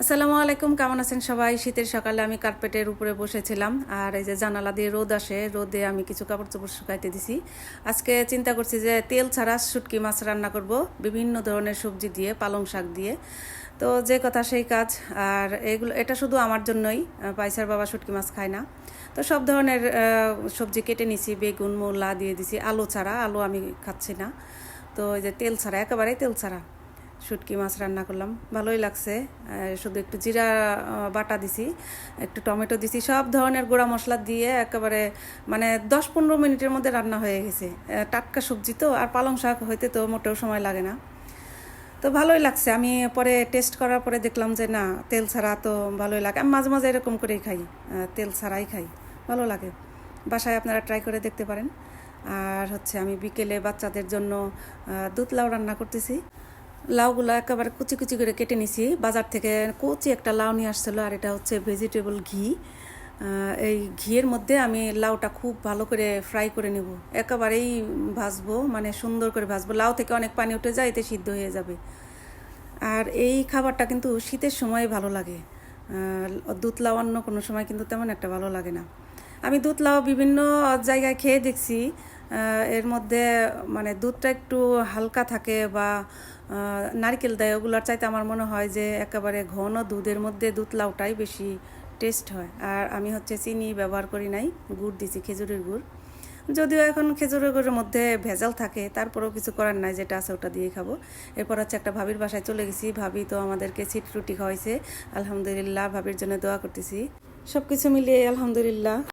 আসসালামু আলাইকুম, কেমন আছেন সবাই? শীতের সকালে আমি কার্পেটের উপরে বসেছিলাম, আর এই যে জানালা দিয়ে রোদ আসে, রোদে আমি কিছু কাপড় চোপড় শুকাইতে দিছি। আজকে চিন্তা করছি যে তেল ছাড়া শুটকি মাছ রান্না করব, বিভিন্ন ধরনের সবজি দিয়ে, পালং শাক দিয়ে। তো যে কথা সেই কাজ। আর এটা শুধু আমার জন্যই, পাইসার বাবা শুটকি মাছ খায় না। তো সব ধরনের সবজি কেটে নিছি, বেগুন মূলা দিয়ে দিছি, আলু ছাড়া, আলু আমি খাচ্ছি না। তো এই যে তেল ছাড়া, একেবারেই তেল ছাড়া শুটকি মাছ রান্না করলাম, ভালোই লাগছে। শুধু একটু জিরা বাটা দিছি, একটু টমেটো দিছি, সব ধরনের গুঁড়া মশলা দিয়ে একেবারে মানে 10-15 মিনিটের মধ্যে রান্না হয়ে গেছে। টাটকা সবজি তো, আর পালং শাক হইতে তো মোটেও সময় লাগে না। তো ভালোই লাগছে। আমি পরে টেস্ট করার পরে দেখলাম যে না, তেল ছাড়া তো ভালোই লাগে। আমি মাঝে মাঝে এরকম করেই খাই, তেল ছাড়াই খাই, ভালো লাগে। বাসায় আপনারা ট্রাই করে দেখতে পারেন। আর হচ্ছে আমি বিকেলে বাচ্চাদের জন্য দুধ লাউ রান্না করতেছি। লাউগুলো একেবারে কুচি কুচি করে কেটে নিছি, বাজার থেকে কুচি একটা লাউ নিয়ে আসছিলো। আর এটা হচ্ছে ভেজিটেবল ঘি। এই ঘিয়ের মধ্যে আমি লাউটা খুব ভালো করে ফ্রাই করে নেব, একেবারেই ভাজবো, মানে সুন্দর করে ভাজবো। লাউ থেকে অনেক পানি উঠে যায়, এতে সিদ্ধ হয়ে যাবে। আর এই খাবারটা কিন্তু শীতের সময় ভালো লাগে। দুধ লাউ অন্য কোনো সময় কিন্তু তেমন একটা ভালো লাগে না। আমি দুধ লাউ বিভিন্ন জায়গায় খেয়ে দেখছি, এর মধ্যে মানে দুধটা একটু হালকা থাকে বা নারকেল দেয়, ওগুলোর চাইতে আমার মনে হয় যে একেবারে ঘন দুধের মধ্যে দুধ লাউটাই বেশি টেস্ট হয়। আর আমি হচ্ছে চিনি ব্যবহার করি নাই, গুড় দিছি, খেজুরের গুড়। যদিও এখন খেজুরের গুড়ের মধ্যে ভেজাল থাকে, তারপরেও কিছু করার নাই, যেটা আছে ওটা দিয়ে খাবো। এরপর হচ্ছে একটা ভাবির বাসায় চলে গেছি, ভাবি তো আমাদেরকে সিট রুটি খাওয়াইছে। আলহামদুলিল্লাহ, ভাবির জন্য দোয়া করতেছি। সব কিছু মিলিয়ে আলহামদুলিল্লাহ।